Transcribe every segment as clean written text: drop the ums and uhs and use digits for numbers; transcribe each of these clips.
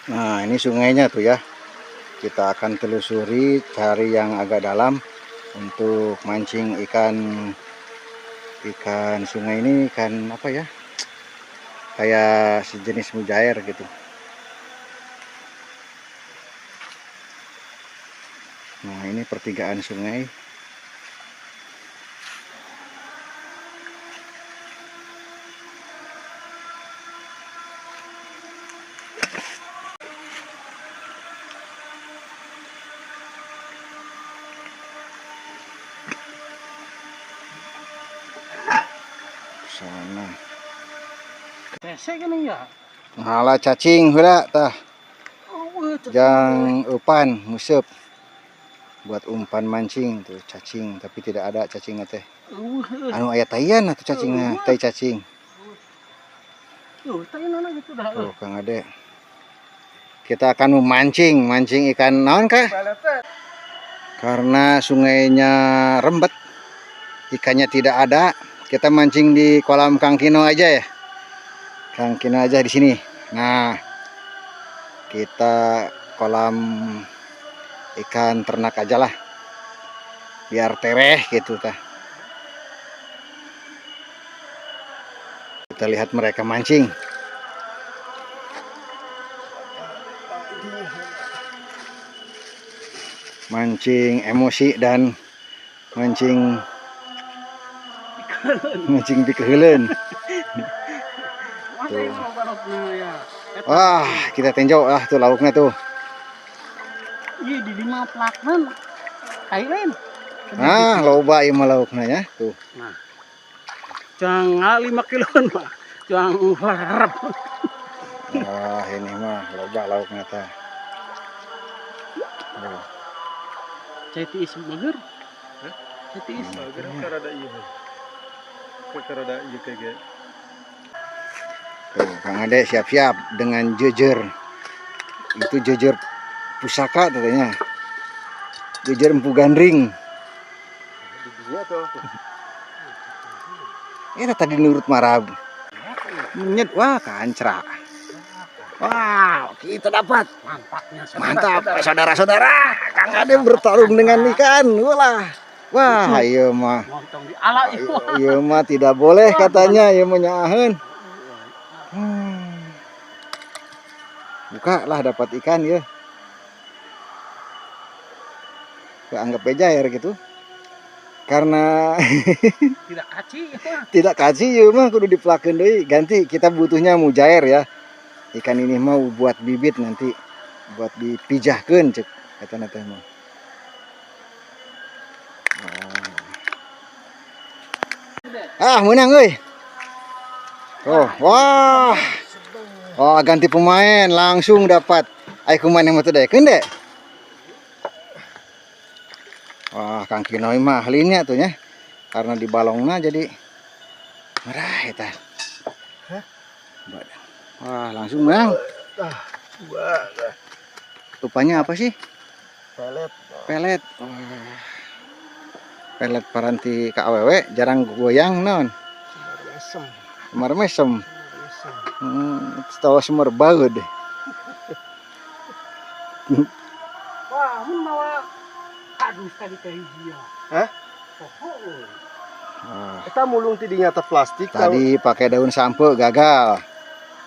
Nah, ini sungainya tuh ya. Kita akan telusuri, cari yang agak dalam untuk mancing ikan sungai ini, ikan apa ya? Kayak sejenis mujair gitu. Nah, ini pertigaan sungai. Sana. Pesek kan ya? Ngalah cacing heula tah. Jang upan nguseup buat umpan mancing tuh cacing, tapi tidak ada cacingnya teh. Anu aya taian atuh cacingnya, tai cacing. Gitu dah. Tuh Kang Ade. Kita akan memancing ikan naon kah? Karena sungainya rembet, ikannya tidak ada. Kita mancing di kolam Kang Kino aja ya. Kang Kino aja di sini. Nah, kita kolam ikan ternak aja lah. Biar tereh gitu tah. Kita lihat mereka mancing. Mancing emosi dan mancing dikeheuleun. Wah, kita tinjau tuh lauknya tuh. Iya di 5 plaknan. Kairin. Nah, loba ieu mah laukna ya, tuh. Nah. Jangan 5 kiloan, Pak. Jangan harap. Wah, ini mah loba lauknya tah. Tuh. Cai is mager. Hah? Cai is mager karada ieu. Karada ieu kayak. Tuh, Kang Ade siap-siap dengan jejer. Itu jejer pusaka katanya. Jejer empu gandring. Iya tuh. Ini tadi nurut marab. Menyet, wah kancra. Wow, kita dapat. Mantap, saudara-saudara. Kang Ade bertarung dengan ikan. Wah, ayo mah. Iya mah tidak boleh katanya, ya menyaheun. Buka lah dapat ikan ya. Anggap aja ya gitu. Karena tidak kaci ya mah kudu dipelakeun deui. Ganti kita butuhnya mujair ya. Ikan ini mau buat bibit nanti buat dipijahkeun cek eta teh mah. Menang euy. Oh, wah. Oh, ganti pemain langsung dapat. Ai kumaha yang mah teu daekeun deh. Wah, Kang Kino mah ahlinya tuh nya. Karena di balongna jadi merah eta. Wah, langsung menang. Rupanya apa sih? Pelet. Wah. Pelet paranti KAWW jarang goyang non. Semar mesem. Tahu semar baud. Wah, mun mawa kadus tadi teh hiji. Hah? Kita mulung tidinya teh plastik. Tadi pakai daun sampo gagal.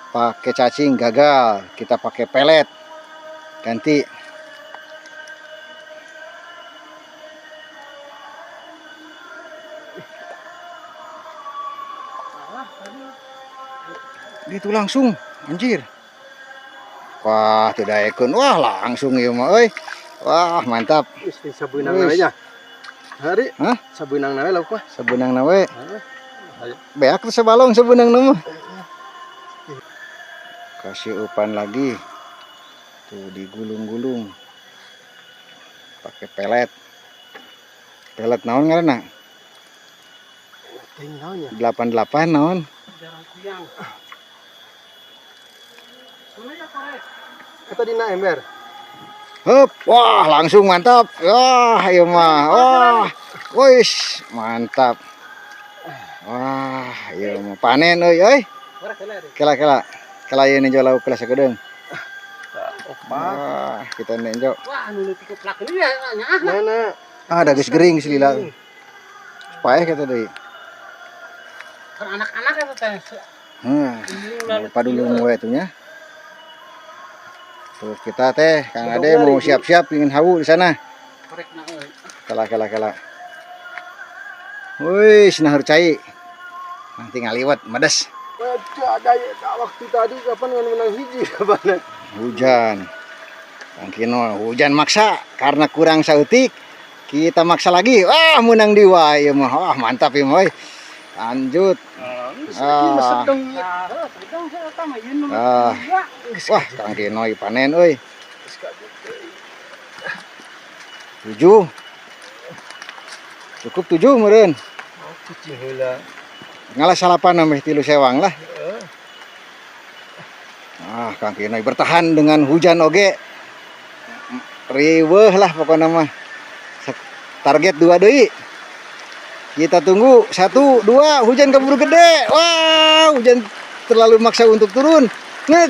Pakai cacing gagal. Kita pakai pelet. Ganti. Gitu langsung, anjir. Wah, tidak ikut. Wah, langsung ya mah euy. Wah, mantap. Wis sabeunang nawe nya. Hari? Hah? Sabeunang nawe lauk mah. Sabeunang nawe. Beak teh sabalong sabeunang mah. Kasih umpan lagi. Tuh digulung-gulung. Pakai pelet. Pelet naon ngaranna? 88 naon? Jarang kuyang. Eta dina ember. Hup, wah langsung mantap. Wah, ieu mah. Wah. Wis, mantap. Wah, ieu mah panen euy. Kela ieu nih lauk kelas sagedeung. Wah, kita nenjok. Wah, anu leutik keplak ini ya nya. Mana? Ada geus gering geus lila. Paeh kata deui. Kan anak-anak eta teh. Lupa dulu mulai itu nya. Tuh kita teh Kang Ade mau siap-siap ingin hawu di sana. Korekna euy. Kala. Wih, senahur cai. Nanti ngaliwat medes. Baca daya tak waktu tadi kapan menang hiji kapan? Hujan. Kang Kino hujan maksa karena kurang sautik. Kita maksa lagi. Wah, menang di wae mah. Wah, mantap ya moy. Lanjut. Sedang Sedang saya eta mah yeun Wah, Kang Kino panen euy. 7. Cukup 7 meureun. kucing heula. Ngalah salapan nambah 3 sewang lah. Kang Kino bertahan dengan hujan oge. Riweuh lah pokoknya mah. Target 2 deui. Kita tunggu 1, 2, hujan keburu gede. Wah, hujan terlalu maksa untuk turun. Ngeg.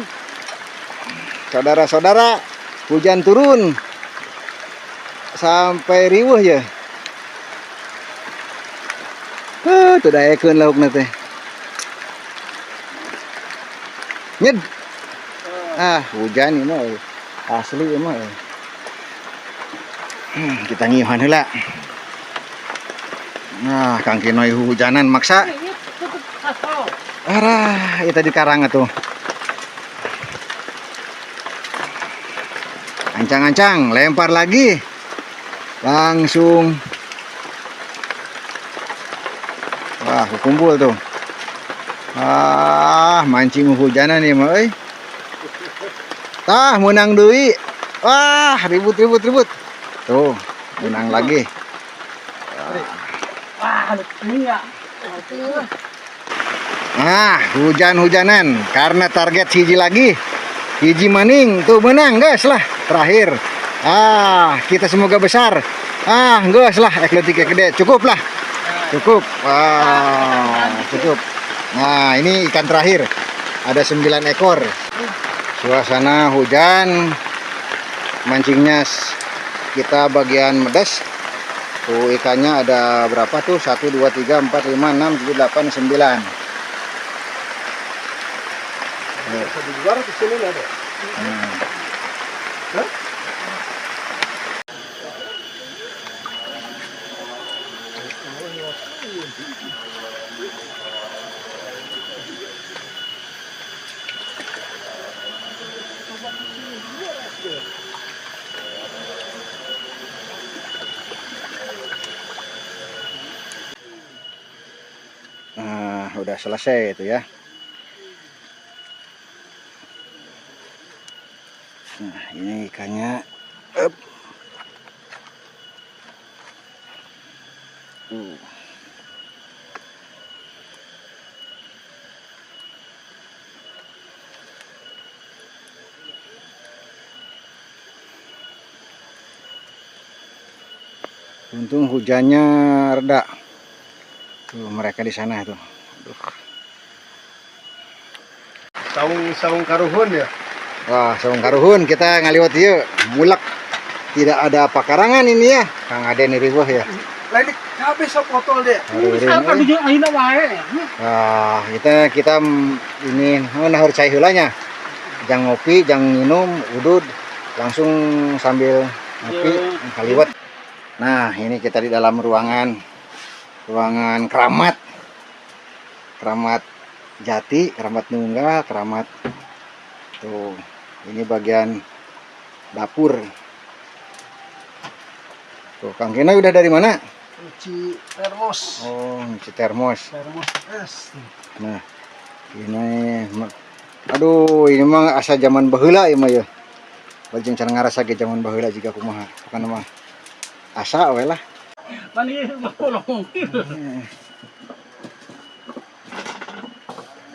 Saudara-saudara, hujan turun. Sampai riweuh ya. Tuh daekeun laukna teh. Nyed. Hujan ini mah asli mah. Kita ngiuhan heula. Nah, Kang Kino hujanan maksa. Arah, itu di karang atuh. Ancang-ancang, lempar lagi. Langsung. Wah, kumpul tuh. Mancing hujanan ya mah euy. Tah, menang deui. Wah, ribut. Tuh, menang lagi. Wah, ini ya. Nah, hujan-hujanan karena target hiji lagi. Hiji maning tuh menang, guys lah. Terakhir. Kita semoga besar. Geus lah, ekletik gede. Cukup lah. Cukup. Cukup. Nah, ini ikan terakhir. Ada 9 ekor. Suasana hujan. Mancingnya kita bagian medes. Tuh ikannya ada berapa tuh? 1, 2, 3, 4, 5, 6, 7, 8, 9. Di luar di sini ada. Nah, udah selesai itu ya. Nah, ini ikannya. Untung hujannya reda. Tuh mereka di sana tuh. Aduh. Saung karuhun ya. Wah, saung karuhun kita ngaliwat ieu. Mulak. Tidak ada pakarangan ini ya. Kang Ade ni riweuh ya. Lain kabeh sok botol deh. Apa di ayeuna wae. Kita ini nahur cai heula nya. Jang ngopi, jang minum, udud langsung sambil ngopi ngaliwat. Nah, ini kita di dalam ruangan keramat jati, keramat nunggal, keramat tuh. Ini bagian dapur. Tuh, Kang Kino udah dari mana? Cuci termos. Oh, cuci termos. Termos es. Nah, ini ini mah asa zaman baheula ya mah ya. Bajeng cara ngarasa ge zaman baheula jiga kumaha. Bukan mah asa we lah. Mani bolong.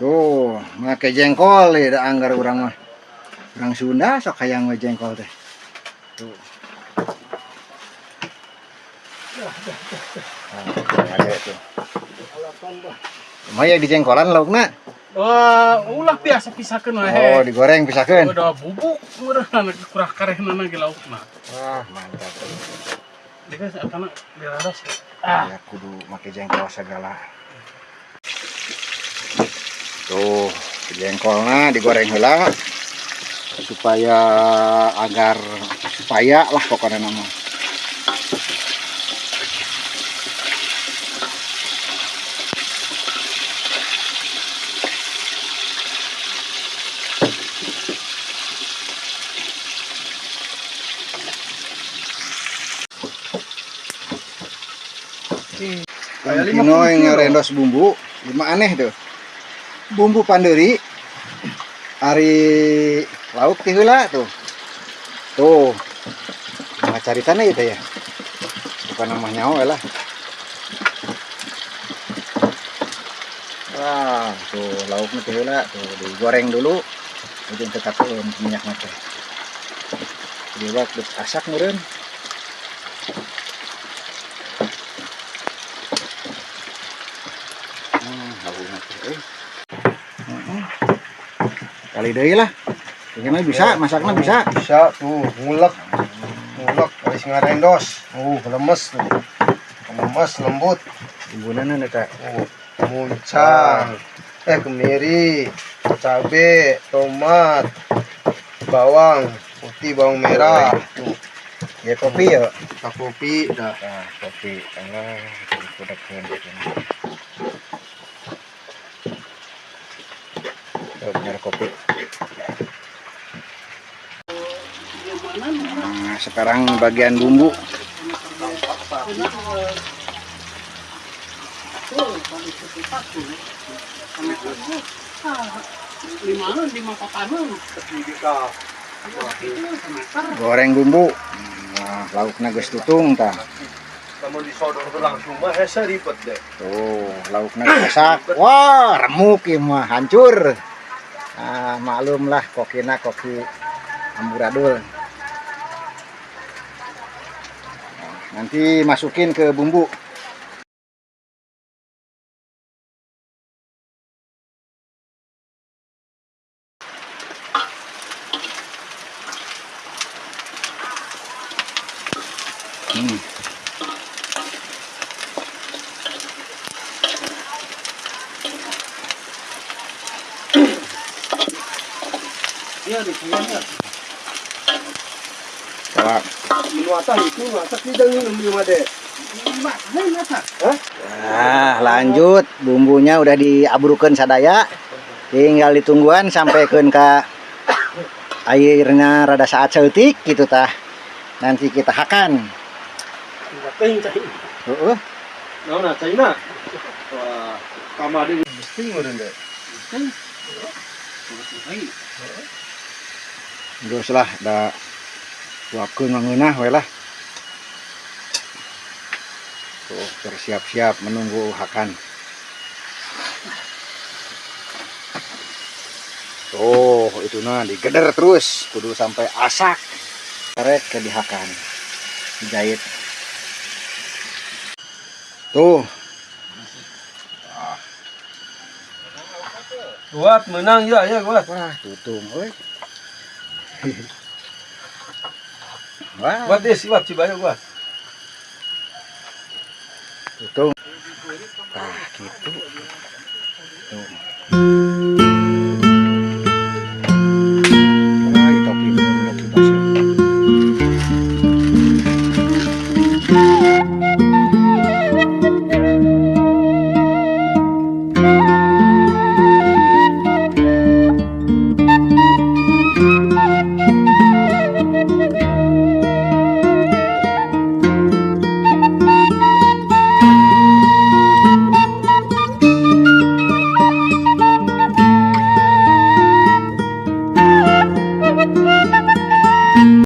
Tuh, make jengkol ya da anggar urang mah. Urang Sunda sok hayang we jengkol teh. Tuh. Ada tuh. Maya di jengkolan laukna. Ulah biasa pisahkan Oh, wae. digoreng pisahkeun. Udah bubuk, udah kurang karehna ge laukna. Wah, mantap. Jadi karena dirados. Ya kudu make jengkol segala. Tuh, jengkolna digoreng heula supaya lah pokoknya nama. Kino yang ngerendos bumbu, lima aneh tuh. Bumbu panderi, hari lauk teh heula tuh. Tuh, nah cari tanah itu ya. Bukan nama nyawa lah. Wah, tuh lauknya teh heula tuh digoreng dulu. Ujung tekateun minyak teh. Diwa terus asak meureun. Kali deui lah. Ini bisa, masaknya bisa. Bisa tuh, ngulek habis ngarendos. Lemes tuh. Lemes, lembut. Bumbunya nih kak. Muncang, kemiri, cabe, tomat, bawang putih, bawang merah. Tuh, Ya kopi ya. kopi dah. Nah, kopi. Tengah. Benar kopi. Nah, sekarang bagian bumbu. Goreng bumbu. Nah, lauknya geus tutung tah. Kamu disodor tuh langsung mah hese ribet deh. Tuh, lauknya masak. Wah, remuk ieu mah hancur. Ah, maklum lah kokina koki amburadul. Nah, nanti masukin ke bumbu. Iya, dikayanya. Coba. Minuatan itu masak tidak minum ade. Nah, lanjut bumbunya udah diabrukeun sadaya. Tinggal ditungguan sampaikan ke airnya rada saat seutik gitu tah. Nanti kita hakan. Nah, China. Wah, kamar dia mesti ngeureun deh. Terus lah, da suapkeun mangeunah we lah. Tuh, bersiap-siap menunggu hakan. Tuh, itu nah digeder terus, kudu sampai asak. Karek ke dihakan. Dijahit. Tuh. Kuat menang ya kuat. Wah, tutung euy. Wah, Kuat deh, kuat Cibaya kuat. tutung. Nah, gitu. Tuh.